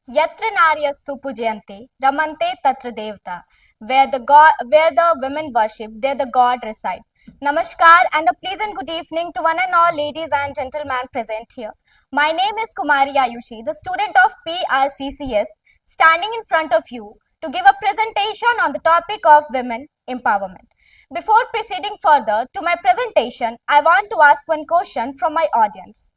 Yatra naryastu pujyante, ramante tatra devta. Where the women worship, there the god reside. Namaskar and a pleasant good evening to one and all ladies and gentlemen present here. My name is Kumari Ayushi, the student of PRCCS, standing in front of you to give a presentation on the topic of women empowerment. Before proceeding further to my presentation, I want to ask one question from my audience.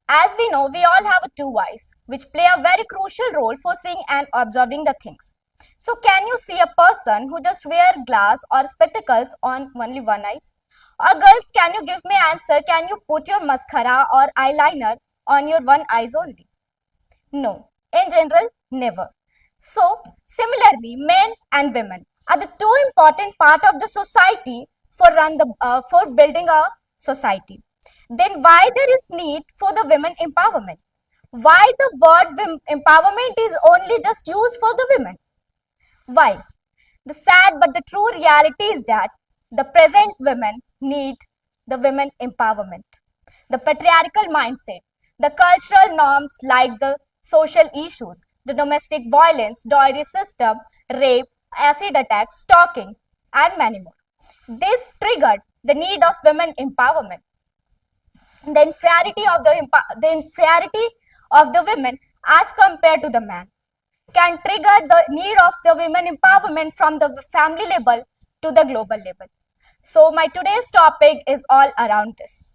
As we know, we all have two eyes, which play a very crucial role for seeing and observing the things. So, can you see a person who just wear glass or spectacles on only one eye? Or girls, can you give me answer? Can you put your mascara or eyeliner on your one eyes only? No. In general, never. So, similarly, men and women are the two important part of the society for building a society. Then why there is need for the women empowerment? Why the word empowerment is only just used for the women? Why? The sad but the true reality is that the present women need the women empowerment. The patriarchal mindset, the cultural norms like the social issues, the domestic violence, dowry system, rape, acid attacks, stalking, and many more. This triggered the need of women empowerment. The inferiority of the women as compared to the man can trigger the need of the women empowerment from the family level to the global level. So my today's topic is all around this.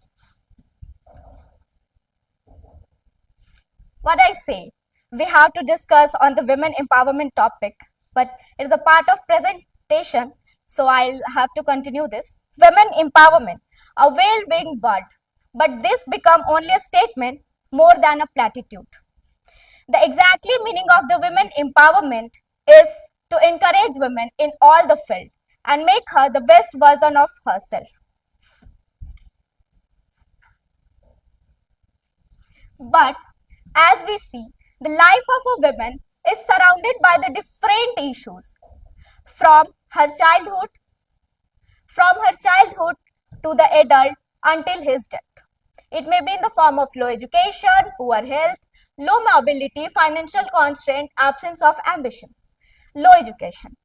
What I say, we have to discuss on the women empowerment topic, but it is a part of presentation, so I'll have to continue this. Women empowerment, a well-being word, but this become only a statement more than a platitude. The exactly meaning of the women empowerment is to encourage women in all the field and make her the best version of herself. But as we see, the life of a woman is surrounded by the different issues from her childhood, to the adult until his death. It may be in the form of low education, poor health, low mobility, financial constraint, absence of ambition. Low education.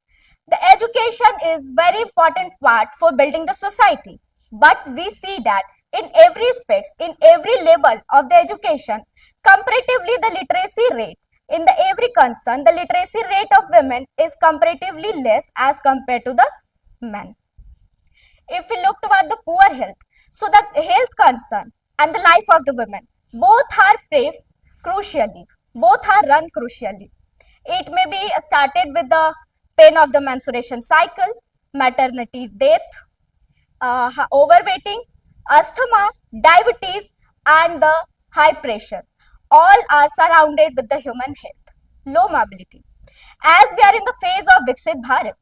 The education is very important part for building the society. But we see that in every aspect, in every level of the education, comparatively the literacy rate in the every concern, the literacy rate of women is comparatively less as compared to the men. If we look toward the poor health, so the health concern and the life of the women, both are paved crucially, both are run crucially. It may be started with the pain of the menstruation cycle, maternity death, overweighting, asthma, diabetes, and the high pressure. All are surrounded with the human health. Low mobility. As we are in the phase of Viksit Bharat,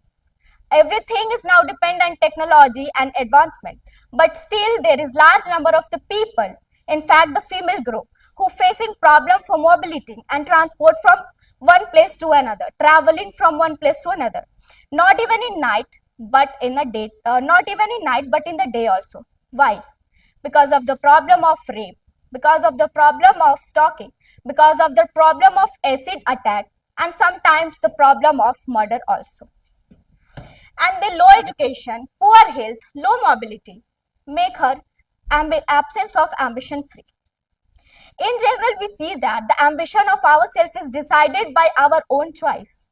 everything is now dependent on technology and advancement. But still, there is large number of the people, in fact, the female group, who facing problem for mobility and transport from one place to another, traveling from one place to another. Not even in night, but in a day. Not even in night, but in the day also. Why? Because of the problem of rape, because of the problem of stalking, because of the problem of acid attack, and sometimes the problem of murder also. And the low education, poor health, low mobility make her absence of ambition free. In general, we see that the ambition of ourselves is decided by our own choice.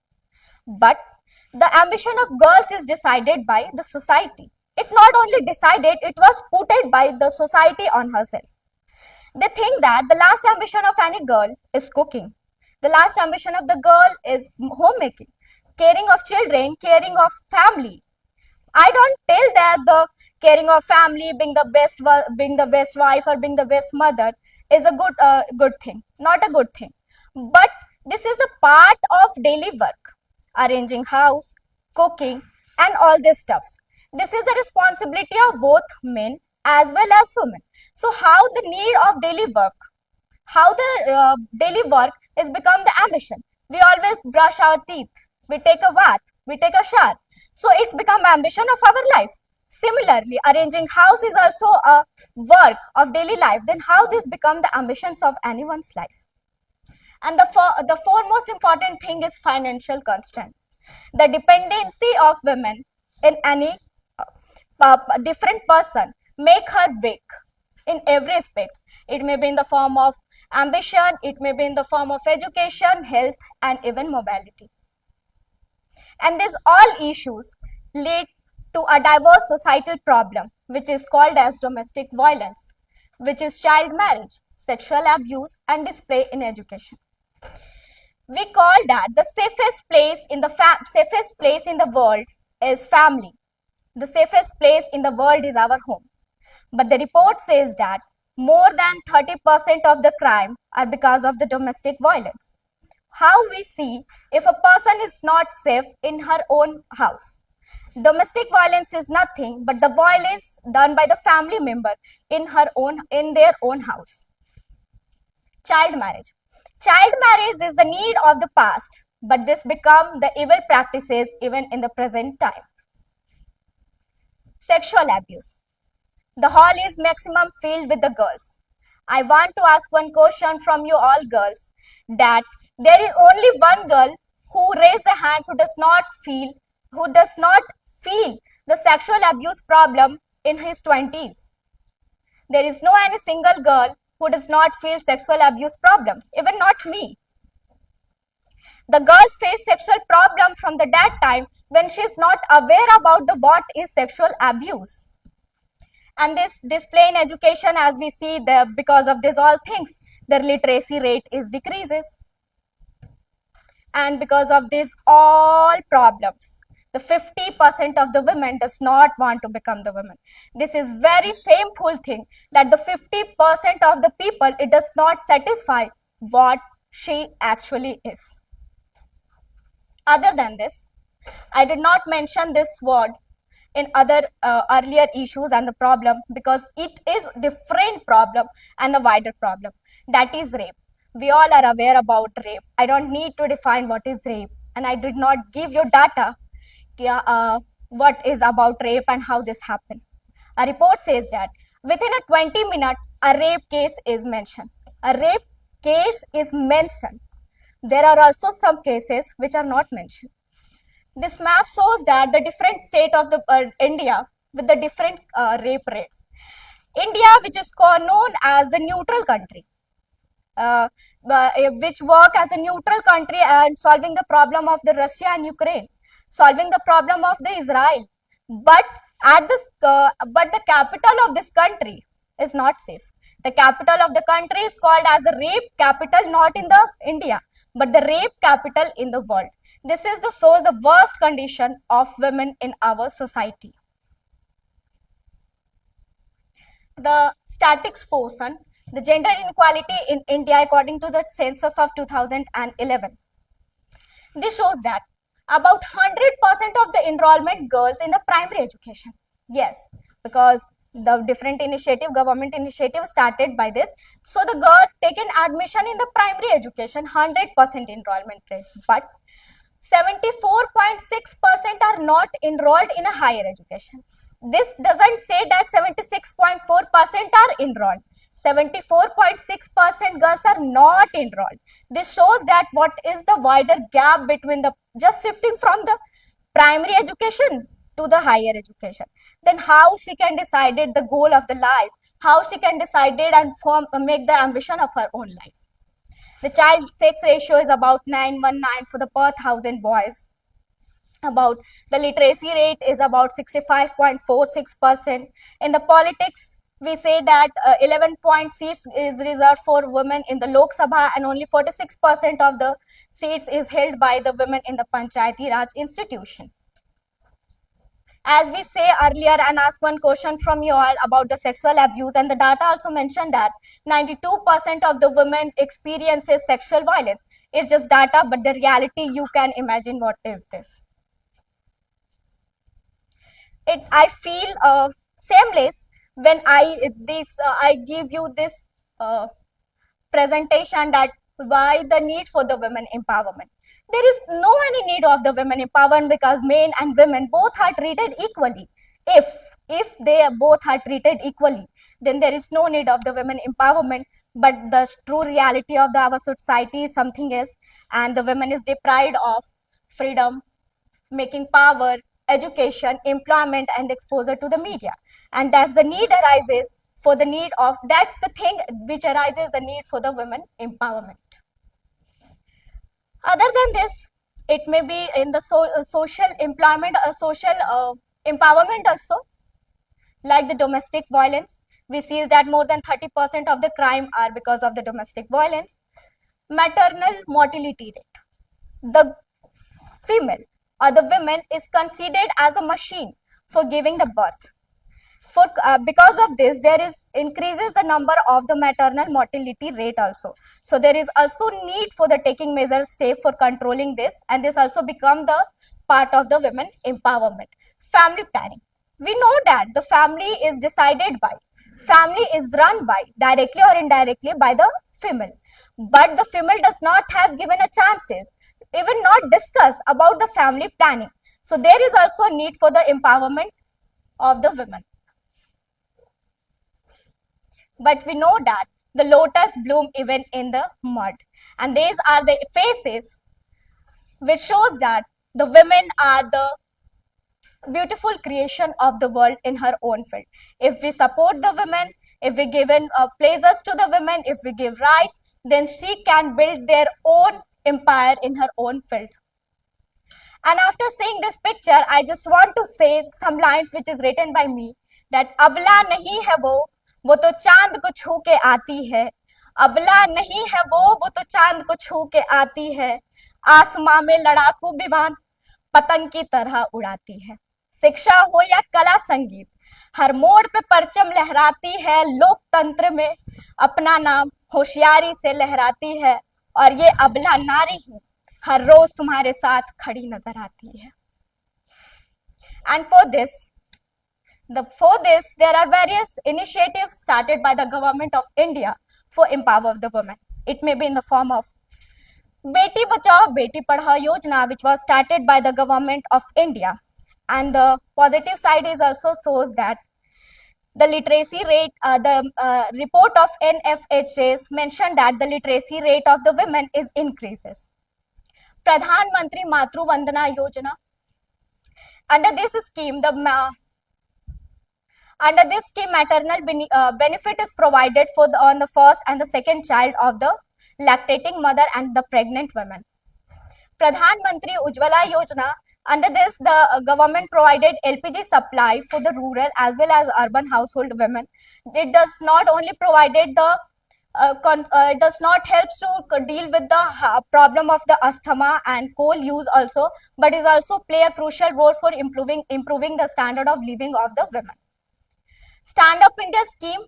But the ambition of girls is decided by the society. It not only decided, it was put by the society on herself. They think that the last ambition of any girl is cooking. The last ambition of the girl is homemaking, caring of children, caring of family. I don't tell that the caring of family, being the best wife or being the best mother is a good thing, not a good thing. But this is the part of daily work, arranging house, cooking, and all this stuffs. This is the responsibility of both men as well as women. So how the need of daily work, how the daily work is become the ambition. We always brush our teeth, we take a bath, we take a shower. So it's become ambition of our life. Similarly, arranging house is also a work of daily life. Then how this become the ambitions of anyone's life? And the foremost important thing is financial constraint. The dependency of women in any different person make her weak in every aspect. It may be in the form of ambition, it may be in the form of education, health, and even mobility. And these all issues lead to a diverse societal problem, which is called as domestic violence, which is child marriage, sexual abuse, and display in education. We call that the safest place in the world is family. The safest place in the world is our home. But the report says that more than 30% of the crime are because of the domestic violence. How we see if a person is not safe in her own house. Domestic violence is nothing but the violence done by the family member in their own house. Child marriage. Child marriage is the need of the past, but this become the evil practices even in the present time. Sexual abuse. The hall is maximum filled with the girls. I want to ask one question from you all girls, that there is only one girl who raised the hands who does not feel the sexual abuse problem in his 20s. There is no any single girl who does not feel sexual abuse problem, even not me. The girls face sexual problem from that time when she is not aware about what is sexual abuse. And this display in education, as we see, because of these all things, the literacy rate is decreases. And because of these all problems, the 50% of the women does not want to become the women. This is very shameful thing, that the 50% of the people, it does not satisfy what she actually is. Other than this, I did not mention this word in other earlier issues and the problem, because it is different problem and a wider problem, that is rape. We all are aware about rape. I don't need to define what is rape, and I did not give you data what is about rape and how this happened. A report says that within a 20 minutes, a rape case is mentioned. A rape case is mentioned. There are also some cases which are not mentioned. This map shows that the different state of the India with the different rape rates. India, which is known as the neutral country, which work as a neutral country and solving the problem of the Russia and Ukraine, solving the problem of the Israel, but the capital of this country is not safe. The capital of the country is called as the rape capital, not in the India, but the rape capital in the world. This is the worst condition of women in our society. The statistics portion, the gender inequality in India according to the census of 2011. This shows that about 100% of the enrollment girls in the primary education. Yes, because the different government initiative started by this. So the girls taken admission in the primary education, 100% enrollment rate, but 74.6% are not enrolled in a higher education. This doesn't say that 76.4% are enrolled. 74.6% girls are not enrolled. This shows that what is the wider gap between the just shifting from the primary education to the higher education. Then how she can decide the goal of the life, how she can decide and make the ambition of her own life. The child sex ratio is about 919 for the per 1,000 boys. About the literacy rate is about 65.46%. In the politics, we say that 11 seats is reserved for women in the Lok Sabha, and only 46% of the seats is held by the women in the Panchayati Raj institution. As we say earlier and ask one question from you all about the sexual abuse, and the data also mentioned that 92% of the women experiences sexual violence. It's just data, but the reality, you can imagine what is this. I feel shameless when I give you this presentation, that why the need for the women empowerment. There is no any need of the women empowerment, because men and women both are treated equally. If they both are treated equally, then there is no need of the women empowerment. but the true reality of our society is something else, and the women is deprived of freedom, making power, education, employment, and exposure to the media. And that's the need arises for the need of, that's the thing which arises the need for the women empowerment. Other than this, it may be in the social employment, social empowerment also, like the domestic violence. We see that more than 30% of the crime are because of the domestic violence. Maternal mortality rate. The female or the women is considered as a machine for giving the birth. Because of this, there is increases the number of the maternal mortality rate also. So there is also need for the taking measures step for controlling this, and this also become the part of the women empowerment. Family planning. We know that the family is decided by, family is run by directly or indirectly by the female, but the female does not have given a chances, even not discuss about the family planning. So there is also a need for the empowerment of the women. But we know that the lotus bloom even in the mud, and these are the faces which shows that the women are the beautiful creation of the world in her own field. If we support the women, if we give places to the women, if we give rights, then she can build their own empire in her own field. And after seeing this picture, I just want to say some lines which is written by me, that अबला नहीं है वो तो चांद को छू के आती है, अबला नहीं है वो तो चांद को छू के आती है, आसमां में लड़ाकू विमान पतंग की तरह उड़ाती है। शिक्षा हो या कला संगीत, हर मोड़ पे परचम लहराती है, लोकतंत्र में अपना नाम होशियारी से लहराती है, और ये अबला नारी ही हर रोज तुम्हारे साथ खड़ी नजर आती है। And for this, there are various initiatives started by the government of India for empower the women. It may be in the form of Beti Bachao, Beti Padhao Yojana, which was started by the government of India. And the positive side is also shows that the literacy rate, the report of NFHS mentioned that the literacy rate of the women is increases. Pradhan Mantri Matru Vandana Yojana. Under this scheme, maternal benefit is provided for on the first and the second child of the lactating mother and the pregnant women. Pradhan Mantri Ujjwala Yojana. Under this, the government provided LPG supply for the rural as well as urban household women. It does not only provided the it does not helps to deal with the problem of the asthma and coal use also, but is also play a crucial role for improving the standard of living of the women. Stand Up India scheme,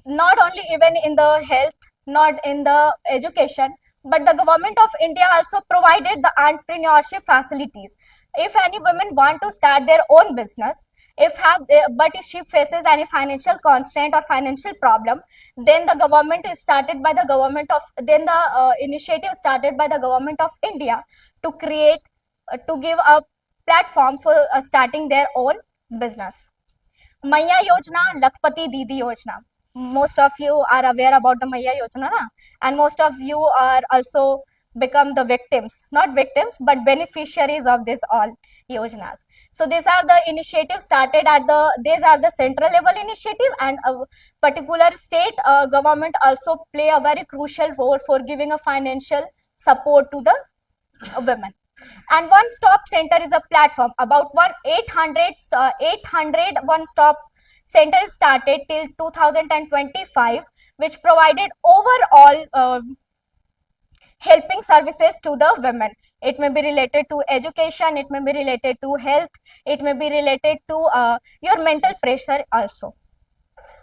not only even in the health, not in the education, but the government of India also provided the entrepreneurship facilities. If any women want to start their own business, but if she faces any financial constraint or financial problem, then the government is started by the government of, then the initiative started by the government of India to create, to give a platform for starting their own business. Maya Yojana, Lakpati Didi Yojana. Most of you are aware about the Maya Yojana, na? And most of you are also become the victims, not victims, but beneficiaries of this all Yojanas. So these are the initiatives started at these are the central level initiative, and a particular state government also play a very crucial role for giving a financial support to the women. And One Stop Center is a platform. About 800 One Stop Centers started till 2025, which provided overall helping services to the women. It may be related to education, it may be related to health, it may be related to your mental pressure also.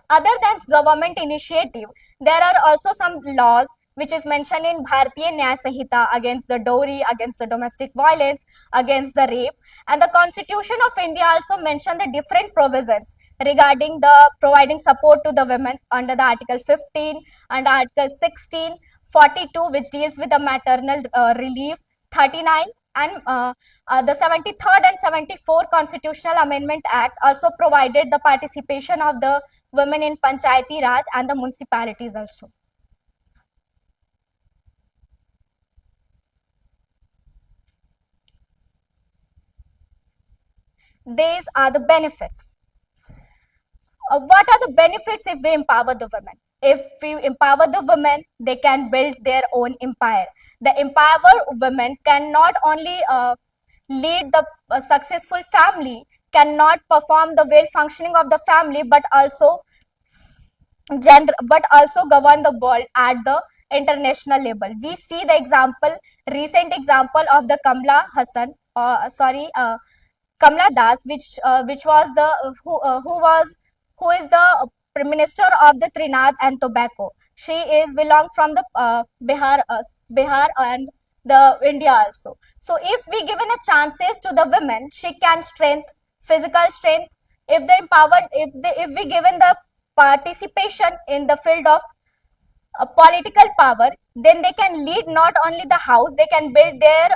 Other than government initiative, there are also some laws which is mentioned in Bharatiya Nyaya Sanhita against the dowry, against the domestic violence, against the rape. And the Constitution of India also mentioned the different provisions regarding the providing support to the women under the Article 15 and Article 16, 42, which deals with the maternal relief, 39, and the 73rd and 74th Constitutional Amendment Act also provided the participation of the women in Panchayati Raj and the municipalities also. these are the benefits. What are the benefits if we empower the women? If we empower the women, they can build their own empire. The empowered women can not only lead the successful family, cannot perform the well functioning of the family, but also govern the world at the international level. We see the recent example of the Kamla Das, which was the who is the Prime Minister of the Trinidad and Tobago. She is belongs from the Bihar and the India also. So if we given a chances to the women, she can strength, physical strength. If they empowered, if we given the participation in the field of political power, then they can lead not only the house, they can build their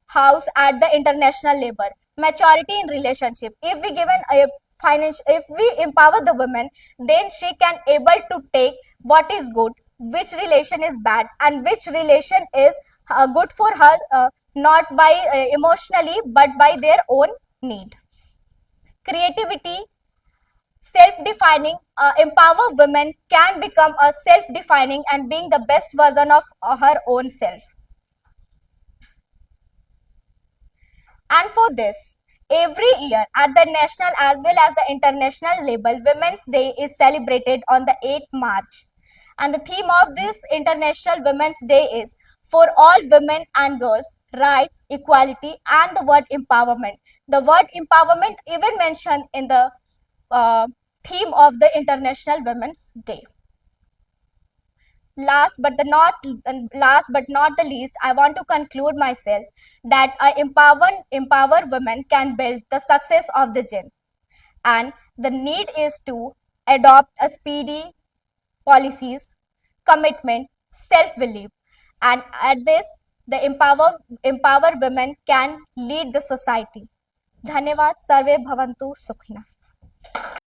house at the international level. Maturity in relationship. If we given a if we empower the woman, then she can able to take what is good, which relation is bad, and which relation is good for her, not by emotionally, but by their own need. Creativity, self-defining, empower women can become a self-defining and being the best version of her own self. And for this, every year at the national as well as the international level, Women's Day is celebrated on the 8th March. And the theme of this International Women's Day is for all women and girls, rights, equality, and the word empowerment. The word empowerment even mentioned in the uh, theme of the International Women's Day. Last but not the least, I want to conclude myself that empower women can build the success of the gen, and the need is to adopt a speedy policies, commitment, self-belief, and at this the empower women can lead the society. धन्यवाद. सर्वे भवन्तु सुखिनः.